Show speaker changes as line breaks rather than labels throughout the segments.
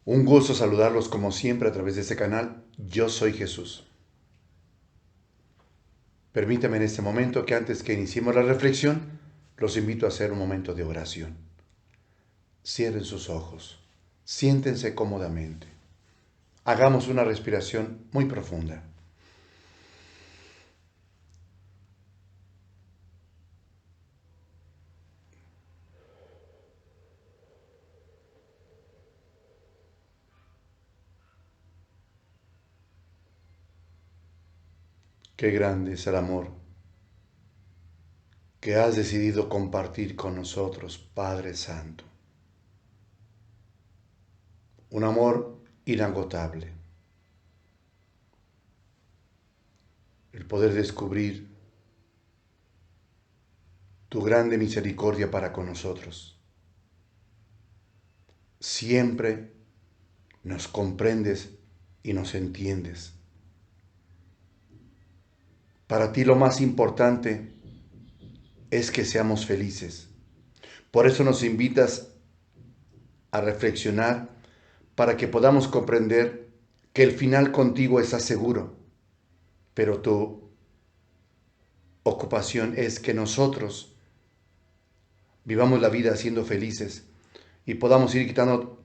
Un gusto saludarlos como siempre a través de este canal. Yo soy Jesús. Permítame en este momento que antes que iniciemos la reflexión, los invito a hacer un momento de oración. Cierren sus ojos, siéntense cómodamente. Hagamos una respiración muy profunda. Qué grande es el amor que has decidido compartir con nosotros, Padre Santo. Un amor inagotable. El poder descubrir tu grande misericordia para con nosotros. Siempre nos comprendes y nos entiendes. Para ti lo más importante es que seamos felices. Por eso nos invitas a reflexionar para que podamos comprender que el final contigo está seguro, pero tu ocupación es que nosotros vivamos la vida siendo felices y podamos ir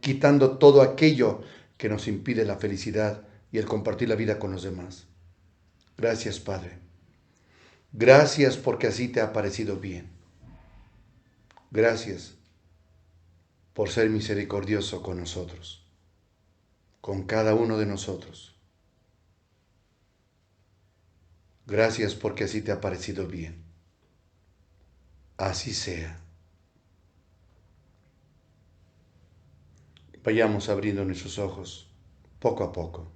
quitando todo aquello que nos impide la felicidad y el compartir la vida con los demás. Gracias, Padre. Gracias porque así te ha parecido bien. Gracias por ser misericordioso con nosotros, con cada uno de nosotros. Gracias porque así te ha parecido bien. Así sea. Vayamos abriendo nuestros ojos poco a poco.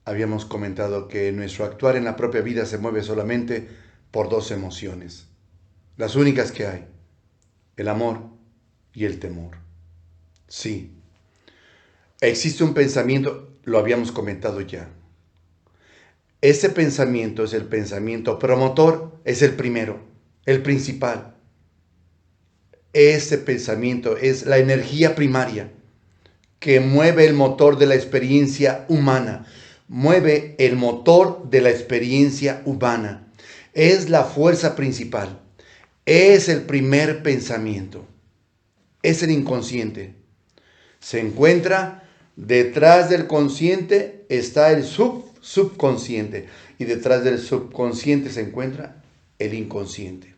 Habíamos comentado que nuestro actuar en la propia vida se mueve solamente por dos emociones, las únicas que hay, el amor y el temor. Sí, existe un pensamiento, lo habíamos comentado ya. Ese pensamiento es el pensamiento promotor, es el primero, el principal. Ese pensamiento es la energía primaria que mueve el motor de la experiencia humana, mueve el motor de la experiencia humana. Es la fuerza principal, es el primer pensamiento, es el inconsciente. Se encuentra detrás del consciente, está el subconsciente, y detrás del subconsciente se encuentra el inconsciente.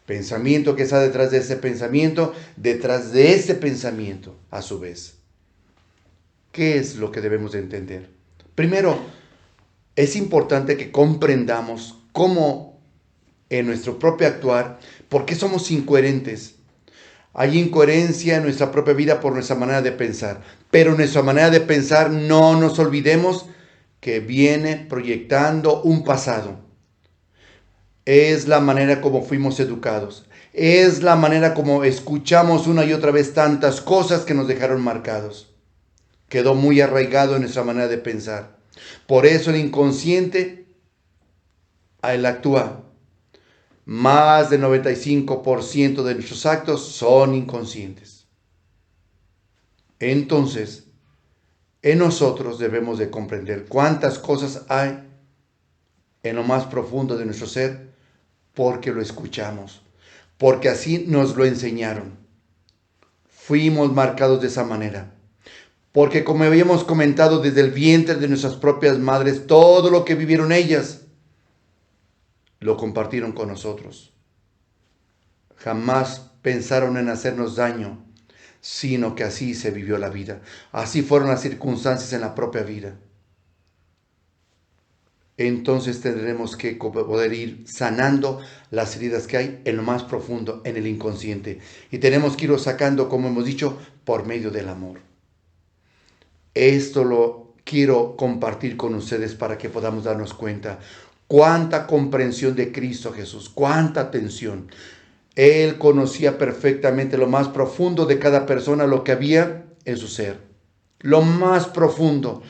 Pensamiento que está detrás de ese pensamiento, a su vez. ¿Qué es lo que debemos de entender? Primero, es importante que comprendamos cómo en nuestro propio actuar, por qué somos incoherentes. Hay incoherencia en nuestra propia vida por nuestra manera de pensar, pero nuestra manera de pensar no nos olvidemos que viene proyectando un pasado. Es la manera como fuimos educados. Es la manera como escuchamos una y otra vez tantas cosas que nos dejaron marcados. Quedó muy arraigado en nuestra manera de pensar. Por eso el inconsciente, él actúa. Más del 95% de nuestros actos son inconscientes. Entonces, en nosotros debemos de comprender cuántas cosas hay en lo más profundo de nuestro ser porque lo escuchamos, porque así nos lo enseñaron. Fuimos marcados de esa manera. Porque como habíamos comentado desde el vientre de nuestras propias madres, todo lo que vivieron ellas, lo compartieron con nosotros. Jamás pensaron en hacernos daño, sino que así se vivió la vida. Así fueron las circunstancias en la propia vida. Entonces tendremos que poder ir sanando las heridas que hay en lo más profundo, en el inconsciente. Y tenemos que irlo sacando, como hemos dicho, por medio del amor. Esto lo quiero compartir con ustedes para que podamos darnos cuenta cuánta comprensión de Cristo Jesús, cuánta atención. Él conocía perfectamente lo más profundo de cada persona, lo que había en su ser. Lo más profundo,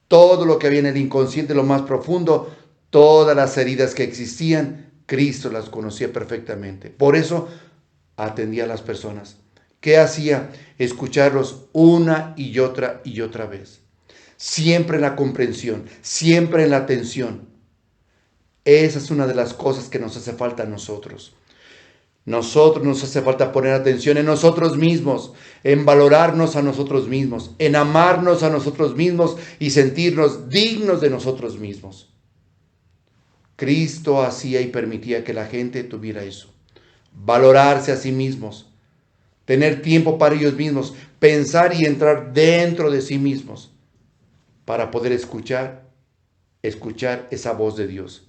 todo lo que había en el inconsciente, lo más profundo, todas las heridas que existían, Cristo las conocía perfectamente. Por eso atendía a las personas. ¿Qué hacía? Escucharlos una y otra vez. Siempre en la comprensión, siempre en la atención. Esa es una de las cosas que nos hace falta a nosotros. Nosotros nos hace falta poner atención en nosotros mismos, en valorarnos a nosotros mismos, en amarnos a nosotros mismos y sentirnos dignos de nosotros mismos. Cristo hacía y permitía que la gente tuviera eso. Valorarse a sí mismos, tener tiempo para ellos mismos, pensar y entrar dentro de sí mismos para poder escuchar esa voz de Dios,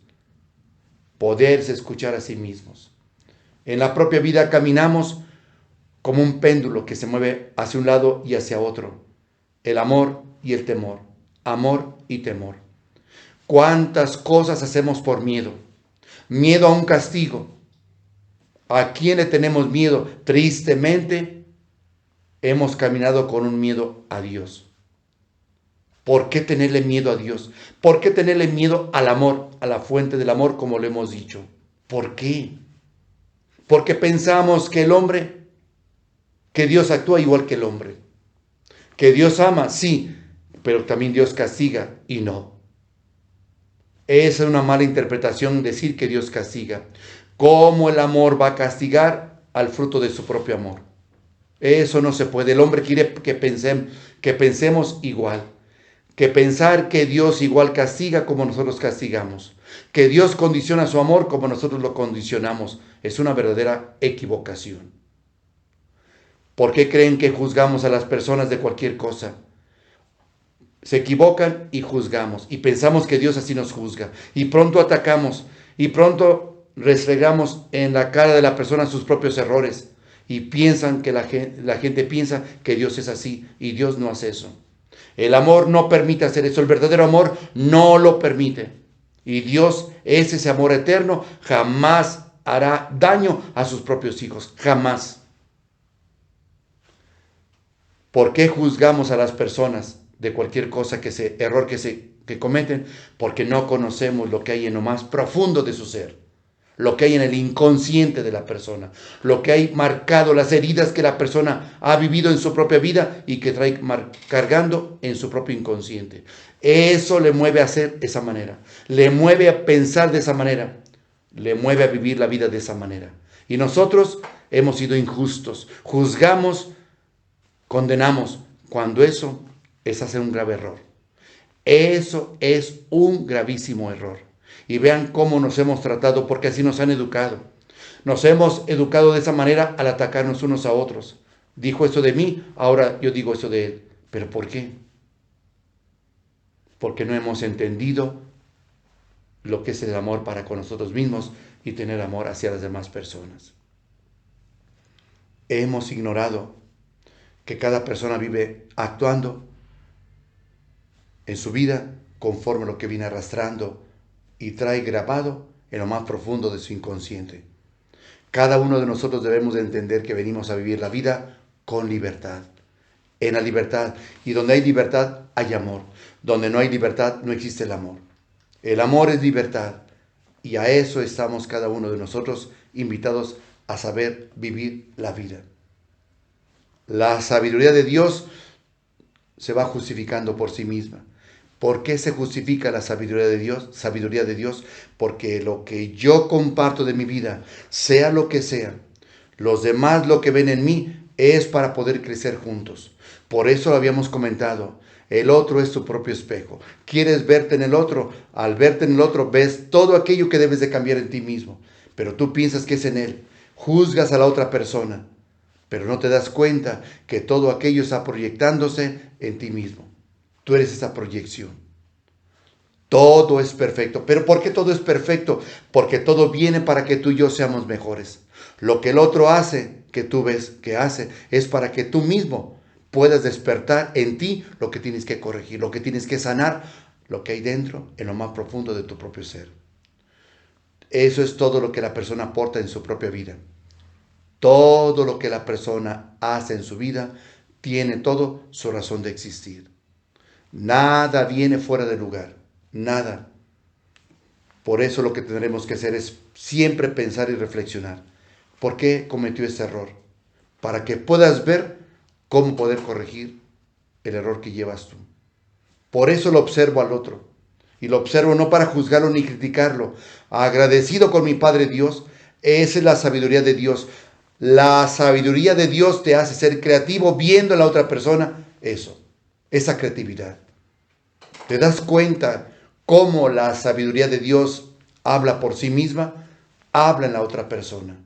poderse escuchar a sí mismos. En la propia vida caminamos como un péndulo que se mueve hacia un lado y hacia otro. El amor y el temor. Amor y temor. ¿Cuántas cosas hacemos por miedo? Miedo a un castigo. ¿A quién le tenemos miedo? Tristemente, hemos caminado con un miedo a Dios. ¿Por qué tenerle miedo a Dios? ¿Por qué tenerle miedo al amor, a la fuente del amor, como lo hemos dicho? ¿Por qué? Porque pensamos que Dios actúa igual que el hombre. Que Dios ama, sí, pero también Dios castiga y no. Esa es una mala interpretación decir que Dios castiga. ¿Cómo el amor va a castigar al fruto de su propio amor? Eso no se puede. El hombre quiere que pensemos igual. Que pensar que Dios igual castiga como nosotros castigamos. Que Dios condiciona su amor como nosotros lo condicionamos. Es una verdadera equivocación. ¿Por qué creen que juzgamos a las personas de cualquier cosa? Se equivocan y juzgamos. Y pensamos que Dios así nos juzga. Y pronto atacamos. Y pronto restregamos en la cara de la persona sus propios errores. Y piensan que la gente piensa que Dios es así. Y Dios no hace eso. El amor no permite hacer eso. El verdadero amor no lo permite. Y Dios es ese amor eterno. Jamás hará daño a sus propios hijos. Jamás. ¿Por qué juzgamos a las personas de cualquier cosa error que cometen? Porque no conocemos lo que hay en lo más profundo de su ser, lo que hay en el inconsciente de la persona, lo que hay marcado, las heridas que la persona ha vivido en su propia vida y que trae cargando en su propio inconsciente. Eso le mueve a hacer de esa manera, le mueve a pensar de esa manera, le mueve a vivir la vida de esa manera. Y nosotros hemos sido injustos, juzgamos, condenamos, cuando eso es hacer un grave error. Eso es un gravísimo error. Y vean cómo nos hemos tratado, porque así nos han educado. Nos hemos educado de esa manera al atacarnos unos a otros. Dijo eso de mí, ahora yo digo eso de él. ¿Pero por qué? Porque no hemos entendido lo que es el amor para con nosotros mismos y tener amor hacia las demás personas. Hemos ignorado que cada persona vive actuando en su vida conforme a lo que viene arrastrando y trae grabado en lo más profundo de su inconsciente. Cada uno de nosotros debemos de entender que venimos a vivir la vida con libertad. En la libertad. Y donde hay libertad hay amor. Donde no hay libertad no existe el amor. El amor es libertad. Y a eso estamos cada uno de nosotros invitados a saber vivir la vida. La sabiduría de Dios se va justificando por sí misma. ¿Por qué se justifica la sabiduría de Dios? Sabiduría de Dios, porque lo que yo comparto de mi vida, sea lo que sea, los demás lo que ven en mí es para poder crecer juntos. Por eso lo habíamos comentado. El otro es tu propio espejo. ¿Quieres verte en el otro? Al verte en el otro ves todo aquello que debes de cambiar en ti mismo. Pero tú piensas que es en él. Juzgas a la otra persona. Pero no te das cuenta que todo aquello está proyectándose en ti mismo. Tú eres esa proyección. Todo es perfecto. ¿Pero por qué todo es perfecto? Porque todo viene para que tú y yo seamos mejores. Lo que el otro hace, que tú ves que hace, es para que tú mismo puedas despertar en ti lo que tienes que corregir, lo que tienes que sanar, lo que hay dentro, en lo más profundo de tu propio ser. Eso es todo lo que la persona aporta en su propia vida. Todo lo que la persona hace en su vida tiene todo su razón de existir. Nada viene fuera de lugar, nada. Por eso lo que tendremos que hacer es siempre pensar y reflexionar. por qué cometió ese error, para que puedas ver cómo poder corregir el error que llevas tú. Por eso lo observo al otro. Y lo observo no para juzgarlo ni criticarlo. Agradecido con mi Padre Dios, esa es la sabiduría de Dios. La sabiduría de Dios te hace ser creativo viendo en la otra persona eso, esa creatividad. ¿Te das cuenta cómo la sabiduría de Dios habla por sí misma? Habla en la otra persona.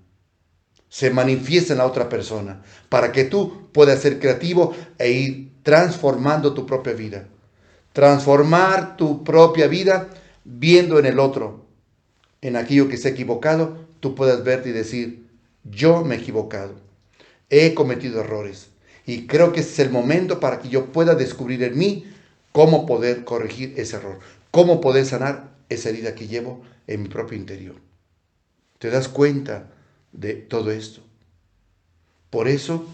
Se manifiesta en la otra persona para que tú puedas ser creativo e ir transformando tu propia vida. Transformar tu propia vida viendo en el otro, en aquello que se ha equivocado, tú puedas verte y decir, yo me he equivocado, he cometido errores y creo que ese es el momento para que yo pueda descubrir en mí cómo poder corregir ese error, cómo poder sanar esa herida que llevo en mi propio interior. ¿Te das cuenta de todo esto? Por eso,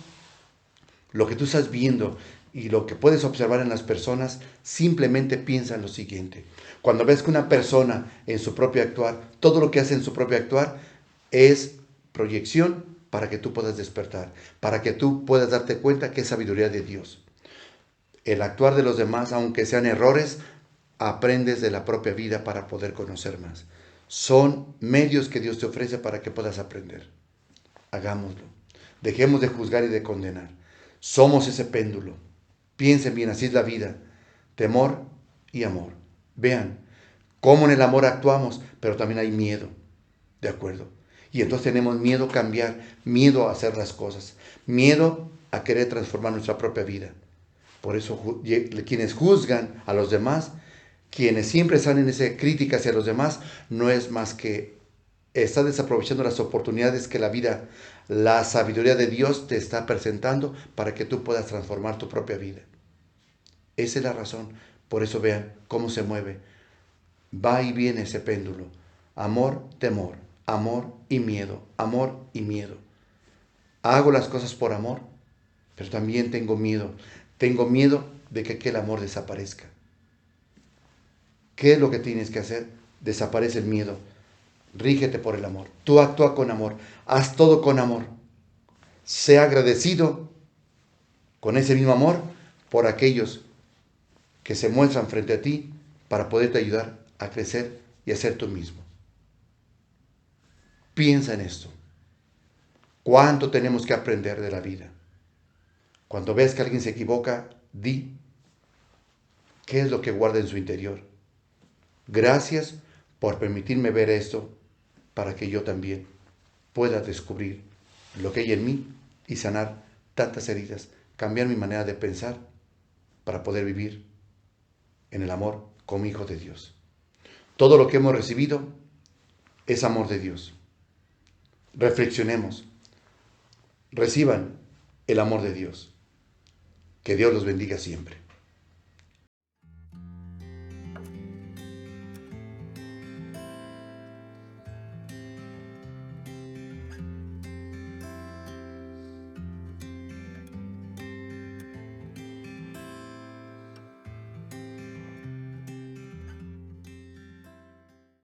lo que tú estás viendo y lo que puedes observar en las personas, simplemente piensa en lo siguiente. Cuando ves que una persona en su propio actuar, todo lo que hace en su propio actuar es proyección para que tú puedas despertar, para que tú puedas darte cuenta que es sabiduría de Dios. El actuar de los demás, aunque sean errores, aprendes de la propia vida para poder conocer más. Son medios que Dios te ofrece para que puedas aprender. Hagámoslo. Dejemos de juzgar y de condenar. Somos ese péndulo. Piensen bien, así es la vida. Temor y amor. Vean cómo en el amor actuamos, pero también hay miedo. ¿De acuerdo? Y entonces tenemos miedo a cambiar, miedo a hacer las cosas, miedo a querer transformar nuestra propia vida. Por eso quienes juzgan a los demás, quienes siempre están en esa crítica hacia los demás, no es más que estás desaprovechando las oportunidades que la vida, la sabiduría de Dios te está presentando para que tú puedas transformar tu propia vida. Esa es la razón. Por eso vean cómo se mueve. Va y viene ese péndulo. Amor, temor, amor y miedo, amor y miedo. Hago las cosas por amor, pero también tengo miedo. Tengo miedo de que aquel amor desaparezca. ¿Qué es lo que tienes que hacer? Desaparece el miedo. Rígete por el amor. Tú actúa con amor. Haz todo con amor. Sea agradecido con ese mismo amor por aquellos que se muestran frente a ti para poderte ayudar a crecer y a ser tú mismo. Piensa en esto. ¿Cuánto tenemos que aprender de la vida? Cuando ves que alguien se equivoca, di qué es lo que guarda en su interior. Gracias por permitirme ver esto para que yo también pueda descubrir lo que hay en mí y sanar tantas heridas, cambiar mi manera de pensar para poder vivir en el amor como hijo de Dios. Todo lo que hemos recibido es amor de Dios. Reflexionemos, reciban el amor de Dios. Que Dios los bendiga siempre.